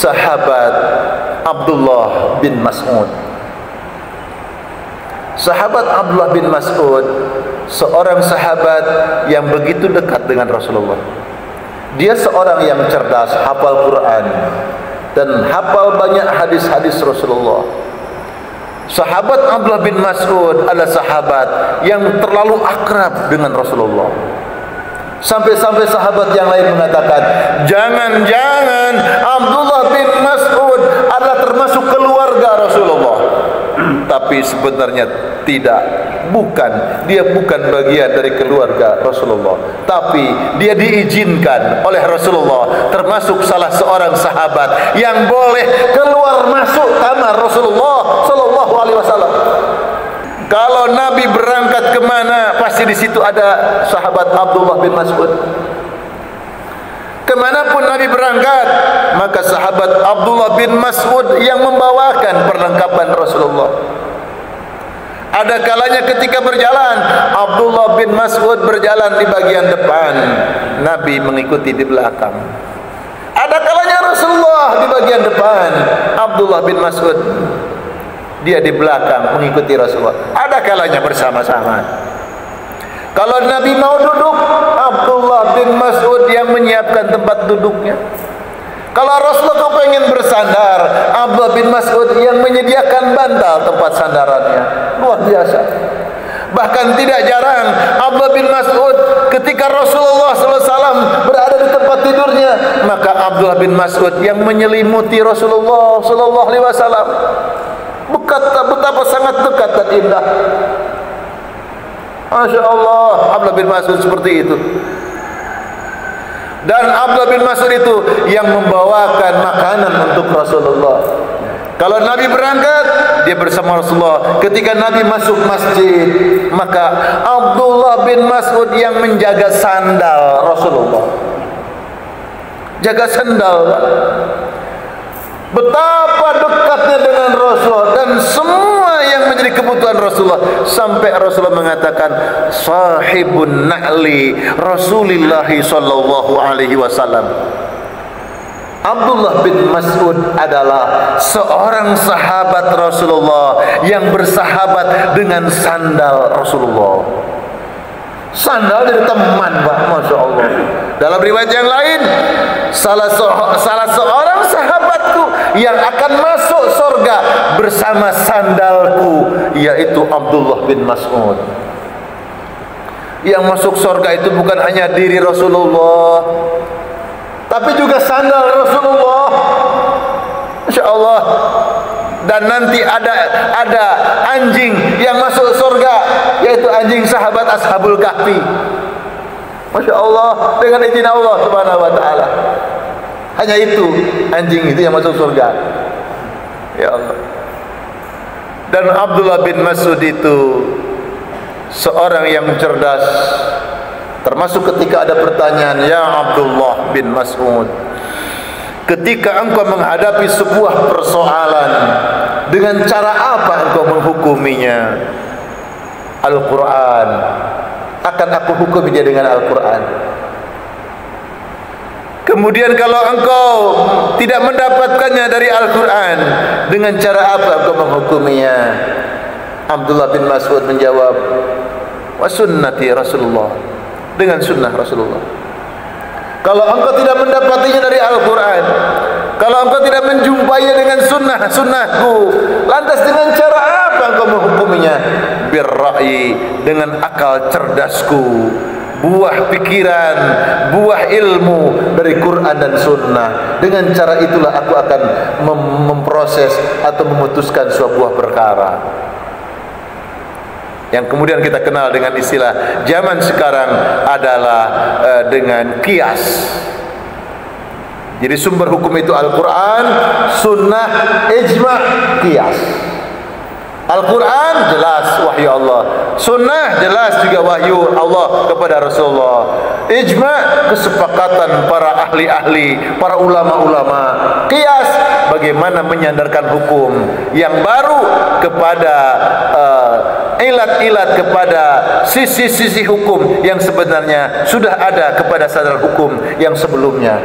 sahabat Abdullah bin Mas'ud. Sahabat Abdullah bin Mas'ud seorang sahabat yang begitu dekat dengan Rasulullah. Dia seorang yang cerdas, hafal Quran dan hafal banyak hadis-hadis Rasulullah. Sahabat Abdullah bin Mas'ud adalah sahabat yang terlalu akrab dengan Rasulullah. Sampai-sampai sahabat yang lain mengatakan, jangan-jangan Abdullah bin Mas'ud adalah termasuk keluarga Rasulullah. Tapi sebenarnya tidak, dia bukan bagian dari keluarga Rasulullah. Tapi dia diizinkan oleh Rasulullah, termasuk salah seorang sahabat yang boleh keluar masuk kamar Rasulullah sallallahu alaihi wasallam. Kalau Nabi berangkat kemana, pasti di situ ada sahabat Abdullah bin Mas'ud. Kemanapun Nabi berangkat, maka sahabat Abdullah bin Mas'ud yang membawakan perlengkapan Rasulullah. Ada kalanya ketika berjalan, Abdullah bin Mas'ud berjalan di bagian depan, Nabi mengikuti di belakang. Ada kalanya Rasulullah di bagian depan, Abdullah bin Mas'ud dia di belakang mengikuti Rasulullah. Ada kalanya bersama-sama. Kalau Nabi mau duduk, Abdullah bin Mas'ud yang menyiapkan tempat duduknya. Kalau Rasulullah pengen bersandar, Abdullah bin Mas'ud yang menyediakan bantal tempat sandarannya. Luar biasa. Bahkan tidak jarang Abdullah bin Mas'ud ketika Rasulullah SAW berada di tempat tidurnya, maka Abdullah bin Mas'ud yang menyelimuti Rasulullah SAW. Betapa sangat dekat dan indah. Masya Allah, Abdullah bin Mas'ud seperti itu. Dan Abdullah bin Mas'ud itu yang membawakan makanan untuk Rasulullah. Kalau Nabi berangkat, dia bersama Rasulullah. Ketika Nabi masuk masjid, maka Abdullah bin Mas'ud yang menjaga sandal Rasulullah. Jaga sandal. Betapa dekatnya dengan Rasulullah dan semua yang menjadi kebutuhan Rasulullah, sampai Rasulullah mengatakan sahibun na'li Rasulullah sallallahu alaihi wasallam. Abdullah bin Mas'ud adalah seorang sahabat Rasulullah yang bersahabat dengan sandal Rasulullah. Sandal dari teman, Pak, Masya Allah. Dalam riwayat yang lain, salah seorang sahabatku yang akan masuk surga bersama sandalku, yaitu Abdullah bin Mas'ud. Yang masuk surga itu bukan hanya diri Rasulullah, tapi juga sandal Rasulullah. Masya Allah. Dan nanti ada anjing yang masuk surga, yaitu anjing sahabat Ashabul Kahfi. Masya Allah, dengan izin Allah Subhanahu wa ta'ala. Hanya itu, anjing itu yang masuk surga. Ya Allah. Dan Abdullah bin Mas'ud itu seorang yang cerdas. Termasuk ketika ada pertanyaan, ya Abdullah bin Mas'ud, ketika engkau menghadapi sebuah persoalan, dengan cara apa engkau menghukuminya? Al-Quran. Akan aku hukumi dia dengan Al-Quran. Kemudian kalau engkau tidak mendapatkannya dari Al-Quran, dengan cara apa engkau menghukuminya? Abdullah bin Mas'ud menjawab, wa sunnati Rasulullah, dengan sunnah Rasulullah. Kalau engkau tidak mendapatinya dari Al-Quran, kalau engkau tidak menjumpainya dengan sunnahku, lantas dengan cara apa engkau menghukuminya? Birra'yi, dengan akal cerdasku, buah pikiran, buah ilmu dari Quran dan sunnah. Dengan cara itulah aku akan memproses atau memutuskan sebuah perkara. Yang kemudian kita kenal dengan istilah zaman sekarang adalah dengan qiyas. Jadi sumber hukum itu Al-Quran, sunnah, ijma', qiyas. Al-Quran jelas wahyu Allah, sunnah jelas juga wahyu Allah kepada Rasulullah, ijma' kesepakatan para ahli-ahli, para ulama-ulama, qiyas bagaimana menyandarkan hukum yang baru kepada ilat-ilat, kepada sisi-sisi hukum yang sebenarnya sudah ada kepada sadar hukum yang sebelumnya.